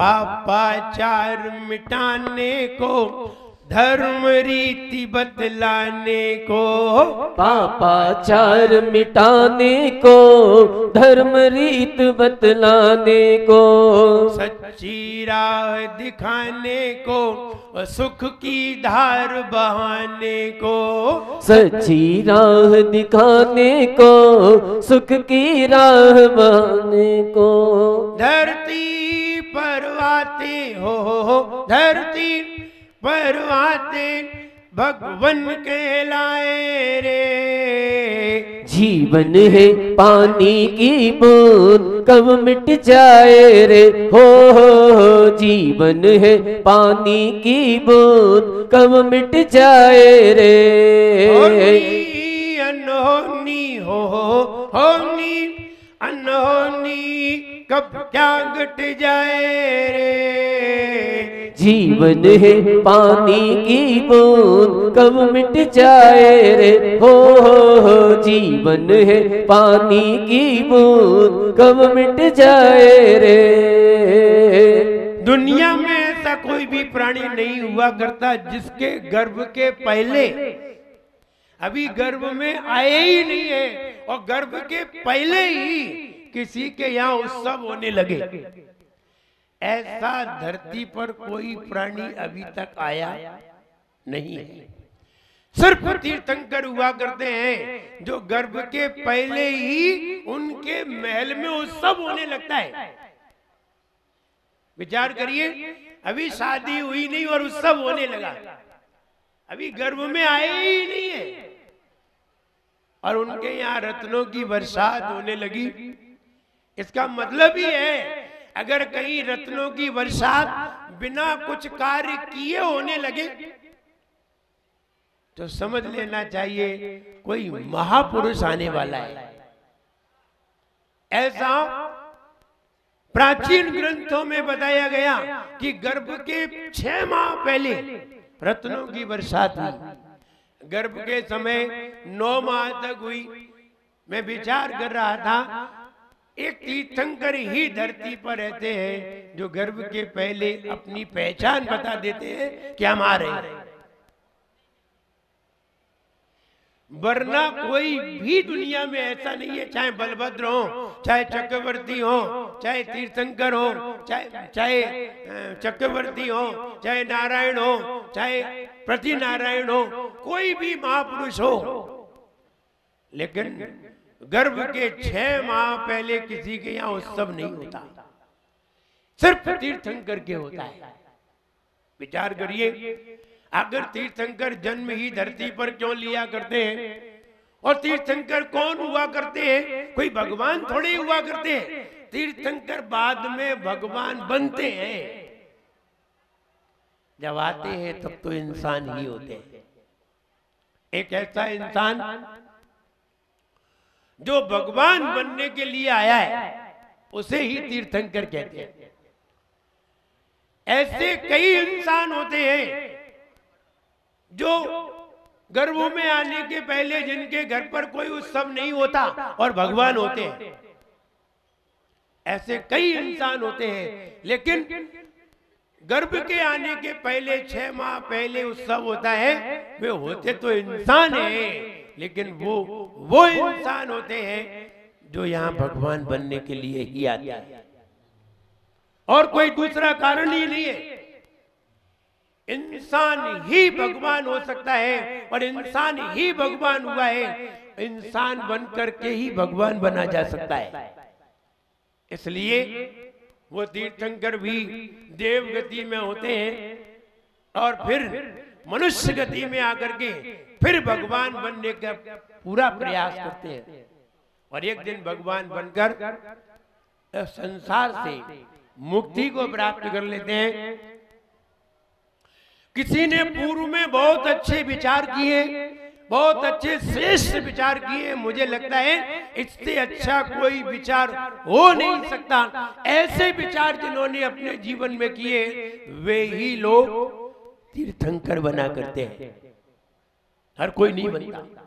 पापाचार मिटाने को, धर्म रीति बतलाने को, पापाचार मिटाने को, धर्म रीत बतलाने को, सच्ची राह दिखाने को, सुख की धार बहाने को, सच्ची राह दिखाने को, सुख की राह बहाने को। धरती पर आते हो, धरती पर आते भगवन कहलाए रे। जीवन है पानी की बूंद कब मिट जाए रे, हो जीवन है पानी की बूंद कब मिट जाए रे। होनी अनहोनी होनी अनहोनी कब क्या घट जाए रे। जीवन है पानी की बूंद कब मिट जाए रे, हो जीवन है पानी की बूंद कब मिट जाए रे। दुनिया में ऐसा कोई भी प्राणी नहीं हुआ करता जिसके गर्भ के पहले, अभी गर्भ में आए ही नहीं है और गर्भ के पहले ही किसी के यहाँ उत्सव होने लगे। ऐसा धरती पर कोई प्राणी अभी तक आया नहीं है। सिर्फ तीर्थंकर हुआ करते हैं जो गर्भ के पहले ही उनके महल में उत्सव होने लगता है। विचार करिए, अभी शादी हुई नहीं और उत्सव होने लगा, अभी गर्भ में आए ही नहीं है और उनके यहाँ रत्नों की बरसात होने लगी। इसका मतलब ही है अगर कहीं रत्नों की बरसात बिना कुछ कार्य किए होने लगे तो समझ लेना चाहिए कोई महापुरुष आने वाला है। ऐसा प्राचीन ग्रंथों में बताया गया कि गर्भ के 6 माह पहले रत्नों की बरसात हुई। गर्भ के समय 9 माह तक हुई। मैं विचार कर रहा था, एक तीर्थंकर ही धरती पर रहते हैं जो गर्भ के पहले अपनी पहचान बता देते हैं कि हम आ रहे हैं। वरना कोई भी दुनिया में ऐसा नहीं है, चाहे बलभद्र हो, चाहे चक्रवर्ती हो, चाहे तीर्थंकर हो, चाहे चक्रवर्ती हो, चाहे नारायण हो, चाहे प्रति नारायण हो, कोई भी महापुरुष हो, लेकिन गर्भ के 6 माह पहले किसी के यहाँ उत्सव नहीं होता, सिर्फ तीर्थंकर के होता है। विचार करिए, अगर तीर्थंकर जन्म ही धरती पर क्यों लिया करते हैं, और तीर्थंकर कौन हुआ करते हैं? कोई भगवान थोड़े हुआ करते हैं, तीर्थंकर बाद में भगवान बनते हैं। जब आते हैं तब तो इंसान ही होते हैं। एक ऐसा इंसान जो भगवान बनने के लिए आया है उसे ही तीर्थंकर कहते हैं। ऐसे कई इंसान होते हैं जो गर्भ में आने के पहले जिनके घर पर कोई उत्सव नहीं होता और भगवान होते हैं। ऐसे कई इंसान होते हैं, लेकिन गर्भ के आने के पहले 6 माह पहले उत्सव होता है। वे होते तो इंसान हैं, लेकिन वो इंसान होते हैं जो यहाँ भगवान बनने के लिए ही आते हैं, और कोई दूसरा कारण ही नहीं है। इंसान ही भगवान हो सकता है और इंसान ही भगवान हुआ है। इंसान बनकर के ही भगवान बना जा सकता है। इसलिए वो तीर्थंकर भी देव गति में होते हैं और फिर मनुष्य गति में आकर के फिर भगवान बनने का पूरा प्रयास करते हैं, और एक दिन भगवान बनकर संसार से मुक्ति को प्राप्त कर लेते हैं। किसी ने पूर्व में बहुत अच्छे विचार किए, बहुत अच्छे श्रेष्ठ विचार किए, मुझे लगता है इससे अच्छा कोई विचार हो नहीं सकता। ऐसे विचार जिन्होंने अपने जीवन में किए वे ही लोग तीर्थंकर बना करते हैं, हर कोई नहीं बनता।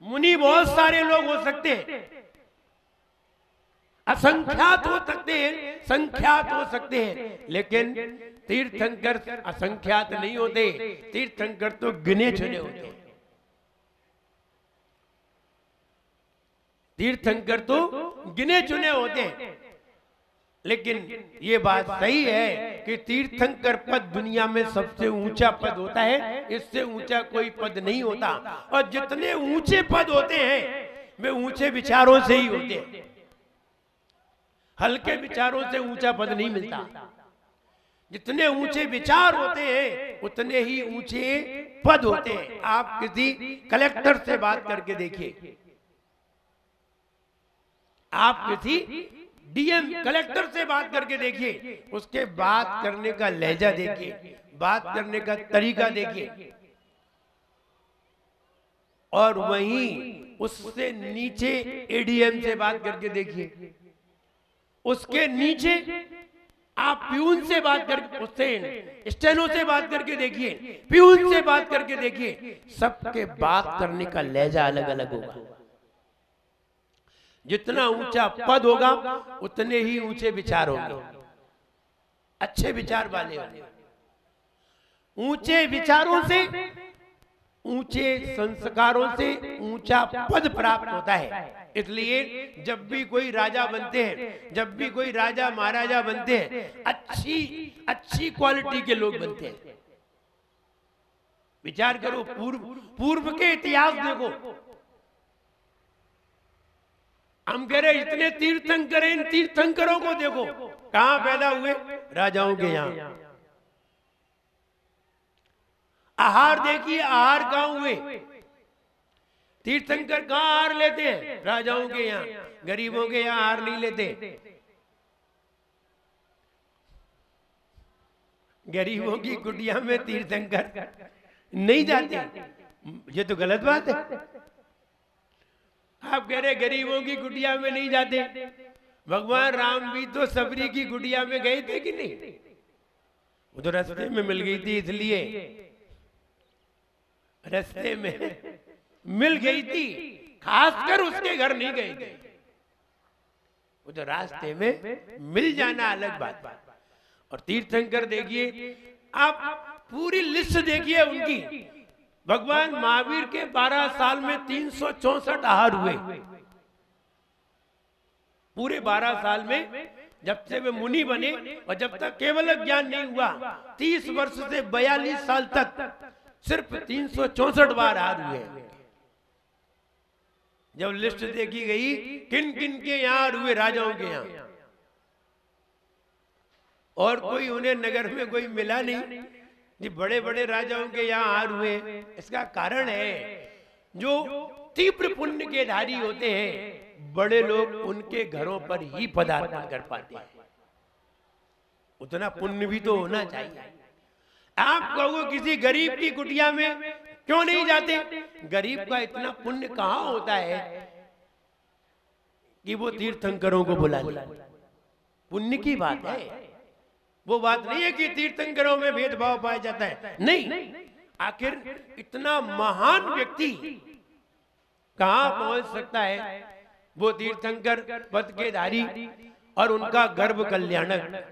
मुनि बहुत सारे लोग हो सकते हैं, असंख्यात हो सकते हैं, संख्यात हो सकते हैं, लेकिन तीर्थंकर असंख्यात नहीं होते। तीर्थंकर तो गिने चुने होते हैं। तीर्थंकर तो गिने चुने होते हैं। लेकिन ये बात सही है कि तीर्थंकर पद दुनिया में सबसे ऊंचा पद होता है, इससे ऊंचा कोई पद नहीं होता। और जितने ऊंचे पद होते हैं वे ऊंचे विचारों से ही होते हैं। हल्के विचारों से ऊंचा पद नहीं मिलता। जितने ऊंचे विचार होते हैं उतने ही ऊंचे पद होते हैं। आप किसी कलेक्टर से बात करके देखिए, आप किसी डीएम कलेक्टर से बात करके देखिए, उसके बात करने का लहजा देखिए, बात करने का तरीका देखिए। और वहीं उससे नीचे एडीएम से बात करके देखिए, उसके नीचे आप प्यून से बात करके, उससे स्टेनो से बात करके देखिए, प्यून से बात करके देखिए, सबके बात करने का लहजा अलग अलग होगा। जितना ऊंचा पद होगा उतने ही ऊंचे विचार होंगे, अच्छे विचार वाले होंगे। ऊंचे विचारों से, ऊंचे संस्कारों से ऊंचा पद प्राप्त होता है। इसलिए जब भी कोई राजा बनते हैं, जब भी कोई राजा महाराजा बनते हैं, अच्छी क्वालिटी के लोग बनते हैं। विचार करो, पूर्व के इतिहास देखो। हम कह रहे इतने तीर्थंकर, इन तीर्थंकरों को देखो, कहां पैदा हुए? राजाओं के यहां। आहार देखिए, आहार कहां हुए? तीर्थंकर कहां आहार लेते हैं? राजाओं के यहाँ। गरीबों के यहाँ आहार नहीं लेते। गरीबों की कुटिया में तीर्थंकर नहीं जाते, ये तो गलत बात है। आप कह रहे गरीबों की कुटिया में नहीं जाते। भगवान राम भी तो सबरी की कुटिया में गए थे कि नहीं? वो तो रास्ते में मिल गई थी, इसलिए रास्ते में मिल गई थी, खासकर उसके घर नहीं गए थे। वो तो रास्ते में मिल जाना अलग बात। और तीर्थंकर देखिए, आप पूरी लिस्ट देखिए उनकी। भगवान महावीर के 12 साल में 364 आहार हुए। पूरे 12 साल में, जब से वे मुनि बने और जब तक केवल ज्ञान नहीं हुआ, 30 वर्ष से 42 साल तक सिर्फ 364 बार आहार हुए। जब लिस्ट देखी गई किन किन के यहाँ हुए, राजाओं के यहाँ, और कोई उन्हें नगर में कोई मिला नहीं। ये बड़े बड़े राजाओं के यहाँ आहार हुए। इसका कारण है जो तीव्र पुण्य के धारी होते हैं, बड़े लोग उनके घरों पर ही पदार्पण कर पाते हैं। उतना पुण्य भी तो होना चाहिए। आप कहो किसी गरीब की कुटिया में क्यों नहीं जाते? गरीब का इतना पुण्य कहां होता है कि वो तीर्थंकरों को बुला ले। पुण्य की बात है, वो बात नहीं है कि तीर्थंकरों में भेदभाव पाया जाता है। नहीं, आखिर इतना महान व्यक्ति कहां पहुंच सकता है? वो तीर्थंकर पद के धारी और उनका गर्भ कल्याणक,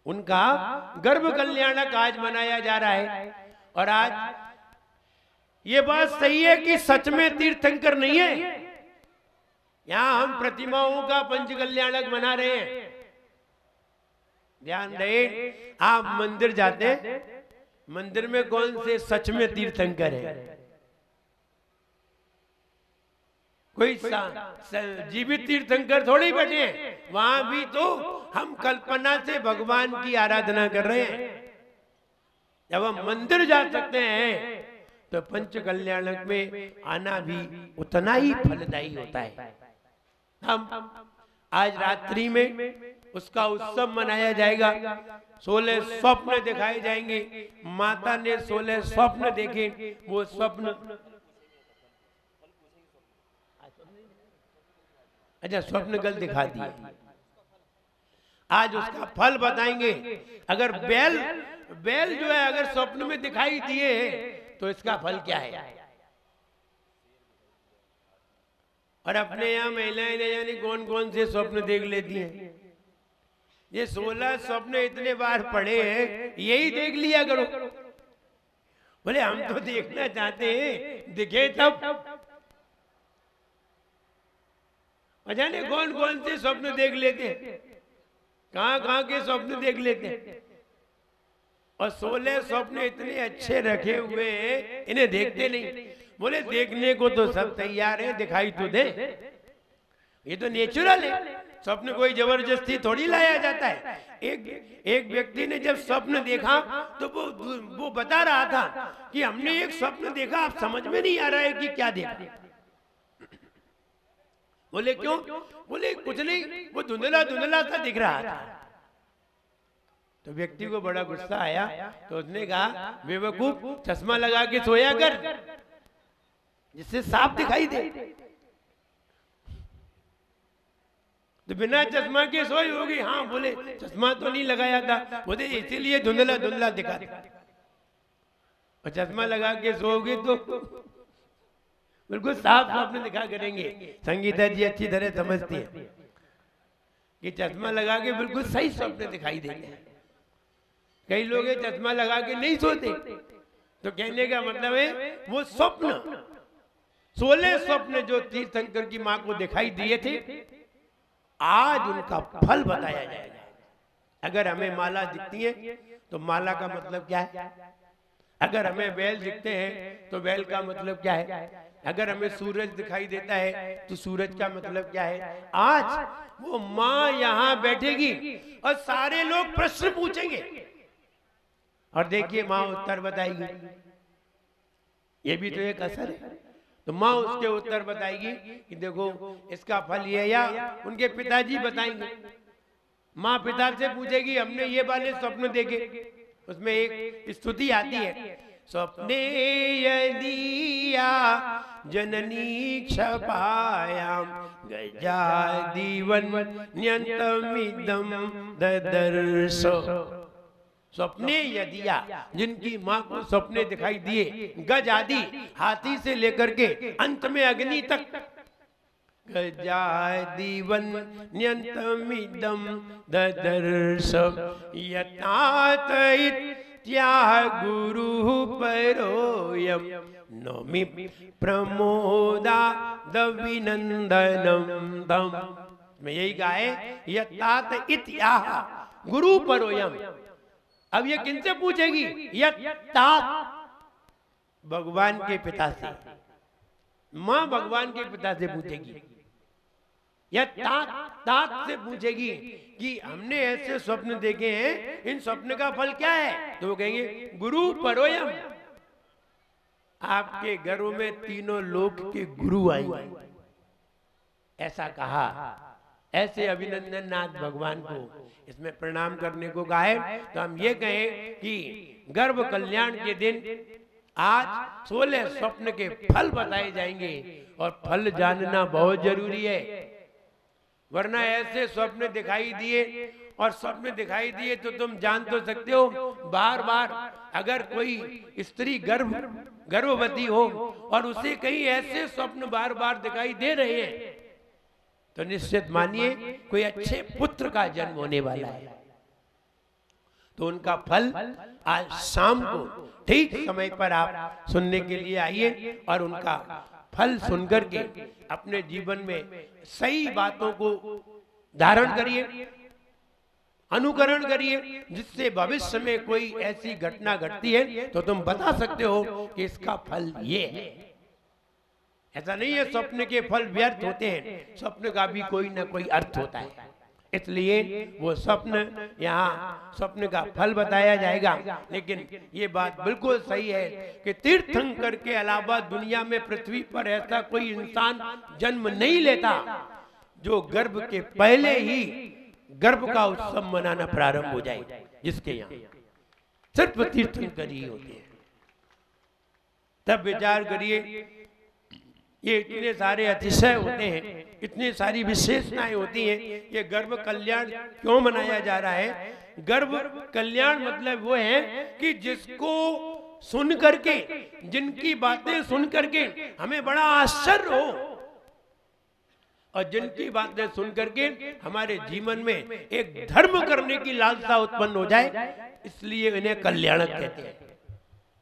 उनका गर्भ कल्याणक आज मनाया जा रहा है। और आज ये बात सही है कि सच में तीर्थंकर नहीं है। यहां हम प्रतिमाओं का पंच कल्याणक मना रहे हैं। ध्यान रहे, आप मंदिर जाते हैं, मंदिर में कौन से सच में तीर्थंकर है? कोई जीवित तीर्थंकर थोड़ी बैठे हैं। वहां भी तो हम कल्पना से भगवान की आराधना कर रहे हैं। जब हम मंदिर जा सकते हैं तो पंच कल्याणक में आना भी उतना ही फलदायी होता है। हम आज रात्रि में उसका उत्सव मनाया जाएगा। 16 स्वप्न दिखाए जाएंगे। माता ने 16 स्वप्न देखे। वो स्वप्न, अच्छा स्वप्न कल दिखा दिए, आज उसका फल बताएंगे। अगर बैल जो है अगर स्वप्न में दिखाई दिए तो इसका फल क्या है? और अपने यहाँ महिलाएं ने जाने कौन कौन से स्वप्न देख लेती हैं। ये 16 स्वप्न इतने बार पढ़े हैं, यही देख लिया करो। बोले हम तो देखना चाहते हैं, दिखे तब। जाने कौन कौन से स्वप्न देख लेते हैं, कहां कहां के स्वप्न देख लेते हैं। और 16 स्वप्न इतने अच्छे रखे हुए हैं, इन्हें देखते नहीं। बोले देखने को तो सब तैयार है, दिखाई तो दे। ये तो नेचुरल है, स्वप्न कोई जबरदस्ती थोड़ी लाया जाता है। एक व्यक्ति ने जब स्वप्न देखा तो वो बता रहा था कि हमने एक स्वप्न देखा, आप समझ में नहीं आ रहा है कि क्या देखा। बोले क्यों? बोले कुछ नहीं, वो धुंधला धुंधला सा दिख रहा था। तो व्यक्ति को बड़ा गुस्सा आया, तो उसने कहा बेवकूफ, चश्मा लगा के सोया कर, जिससे साफ दिखाई दे। तो बिना चश्मा के सोई होगी? हाँ। बोले चश्मा तो नहीं लगाया था, बोले इसीलिए धुंधला धुंधला दिखा। और चश्मा लगा के सोओगे तो बिल्कुल साफ स्वप्न दिखा करेंगे। संगीता जी अच्छी तरह समझती है कि चश्मा लगा के बिल्कुल सही स्वप्न दिखाई देंगे। कई लोग चश्मा लगा के नहीं सोते, तो कहने का मतलब है वो स्वप्न 16 स्वप्न जो तीर्थंकर की मां को दिखाई दिए थे, आज उनका फल बताया जाएगा। अगर हमें माला दिखती है तो माला का मतलब क्या है? अगर हमें बैल दिखते हैं तो बैल का मतलब क्या है? अगर हमें सूरज दिखाई देता है तो सूरज का मतलब क्या है? आज वो मां यहां बैठेगी और सारे लोग प्रश्न पूछेंगे, और देखिए मां उत्तर बताएगी। ये भी तो एक असर है। तो मां उसके उत्तर बताएगी कि देखो इसका फल ये, या उनके पिताजी बताएंगे। मां पिता से पूछेगी हमने ये वाले स्वप्न देखे, उसमें एक स्तुति आती है, स्वप्ने यदिया जननी क्षपायाम गजादिवन न्यंतमिदम ददर्शो। स्वप्ने यदिया, जिनकी मां को स्वप्ने दिखाई दिए, गज आदि हाथी से लेकर के अंत में अग्नि तक, गजादिवन न्यंतमिदम ददर्श यतात इत्याह गुरु परोयम नौमि प्रमोदा दविनंदनम दम। मैं यही गाए यतात इत्याह गुरु परोयम। अब ये किनसे पूछेगी? यतात भगवान के पिता से, मां भगवान के पिता से पूछेगी। तात से पूछेगी कि हमने ऐसे स्वप्न देखे हैं, इन स्वप्न का फल क्या है? तो वो कहेंगे गुरु परोयम। आपके घरों में तीनों लोक के गुरु आएंगे, ऐसा कहा। ऐसे अभिनंदन नाथ भगवान को इसमें प्रणाम करने को कहा है। तो हम ये कहें कि गर्भ कल्याण के दिन आज 16 स्वप्न के फल बताए जाएंगे, और फल जानना बहुत जरूरी है। वरना ऐसे स्वप्न दिखाई दिए, और स्वप्न दिखाई दिए तो तुम जान तो सकते हो, बार बार अगर कोई स्त्री गर्भवती हो और उसे कहीं ऐसे स्वप्न बार बार दिखाई दे रहे हैं, तो निश्चित मानिए कोई अच्छे पुत्र का जन्म होने वाला है। तो उनका फल आज शाम को ठीक समय पर आप सुनने के लिए आइए, और उनका फल सुनकर के अपने जीवन में सही बातों को धारण करिए, अनुकरण करिए, जिससे भविष्य में कोई ऐसी घटना घटती है तो तुम बता सकते हो कि इसका फल ये है। ऐसा नहीं है स्वप्न के फल व्यर्थ होते हैं, स्वप्न का भी कोई ना कोई अर्थ होता है। इसलिए वो स्वप्न, यहाँ स्वप्न का फल बताया जाएगा। लेकिन ये बात बिल्कुल सही है कि तीर्थंकर के अलावा दुनिया में पृथ्वी पर ऐसा कोई इंसान जन्म नहीं लेता जो गर्भ के पहले ही गर्भ का उत्सव मनाना प्रारंभ हो जाए। जिसके यहाँ सिर्फ तीर्थंकर ही होते हैं। तब विचार करिए, ये इतने सारे अतिशय होते हैं, इतनी सारी विशेषताएं होती हैं, ये गर्भ कल्याण क्यों मनाया जा रहा है? गर्भ कल्याण मतलब वो है कि जिसको सुन करके, जिनकी बातें सुन करके हमें बड़ा आश्चर्य हो और जिनकी बातें सुन करके हमारे जीवन में एक धर्म करने की लालसा उत्पन्न हो जाए, इसलिए इन्हें कल्याणक कहते हैं।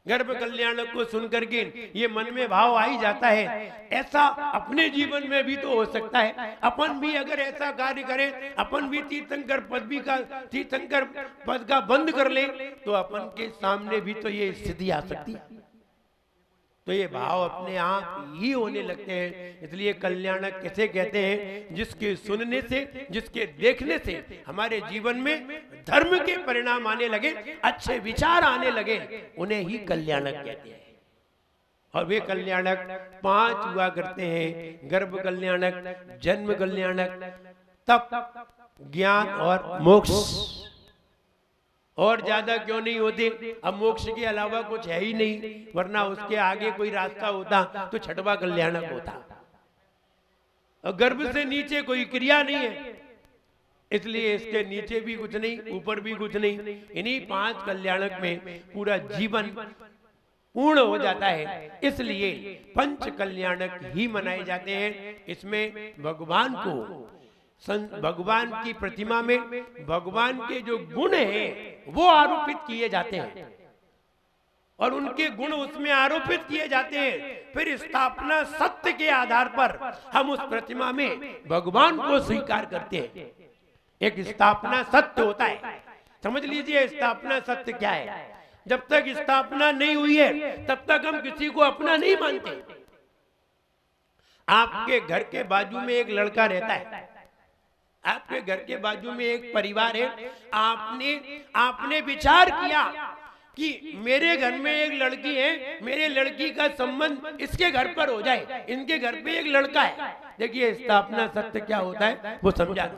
गर्भ कल्याणक को सुन करके ये मन में भाव आ ही जाता है। ऐसा अपने जीवन में भी तो हो सकता है, अपन भी अगर ऐसा कार्य करें, अपन भी तीर्थंकर पद का बंद कर ले, तो अपन के सामने भी तो ये स्थिति आ सकती है। तो ये भाव अपने आप ही होने लगते हैं। इसलिए कल्याणक कैसे कहते हैं? जिसके सुनने से, जिसके देखने से हमारे जीवन में धर्म के परिणाम आने लगे, अच्छे विचार आने लगे, उन्हें ही कल्याणक कहते हैं। और वे कल्याणक 5 हुआ करते हैं: गर्भ कल्याणक, जन्म कल्याणक, तप, ज्ञान और मोक्ष। और ज्यादा क्यों नहीं होते? अब मोक्ष के अलावा कुछ है ही नहीं, वरना उसके आगे कोई रास्ता होता तो छठवां कल्याणक होता। और गर्भ से नीचे कोई क्रिया नहीं है, इसलिए इसके नीचे भी कुछ नहीं, ऊपर भी कुछ नहीं। इन्हीं 5 कल्याणक में पूरा जीवन पूर्ण हो जाता है। इसलिए पंच कल्याणक ही मनाए जाते हैं। इसमें भगवान को, भगवान की प्रतिमा में भगवान के जो गुण हैं वो आरोपित किए जाते हैं, और उनके गुण उसमें आरोपित किए जाते हैं। फिर स्थापना सत्य के आधार पर हम उस प्रतिमा में भगवान को स्वीकार करते हैं। एक स्थापना सत्य होता है, समझ लीजिए स्थापना सत्य क्या है। जब तक स्थापना नहीं हुई है तब तक हम किसी को अपना नहीं मानते। आपके घर के बाजू में एक लड़का रहता है, आपके घर के बाजू में एक परिवार है, आपने विचार किया कि मेरे घर में एक लड़की है, मेरे लड़की का संबंध इसके घर पर हो जाए, इनके घर पे एक लड़का है। देखिए स्थापना सत्य क्या होता है वो समझा।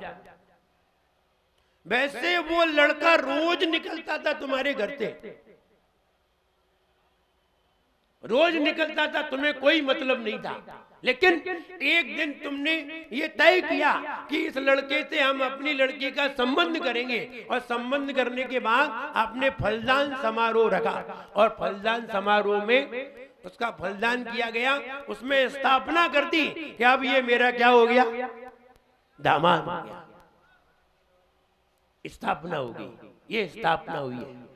वैसे वो लड़का रोज निकलता था तुम्हारे घर से, रोज निकलता था, तुम्हें कोई मतलब नहीं था। लेकिन एक दिन तुमने ये तय किया कि इस लड़के से हम अपनी लड़की का संबंध करेंगे, और संबंध करने के बाद आपने फलदान समारोह रखा, और फलदान समारोह में उसका फलदान किया गया। उसमें स्थापना कर दी कि अब ये मेरा क्या हो गया, दामाद हो गया। स्थापना होगी, ये स्थापना हुई है।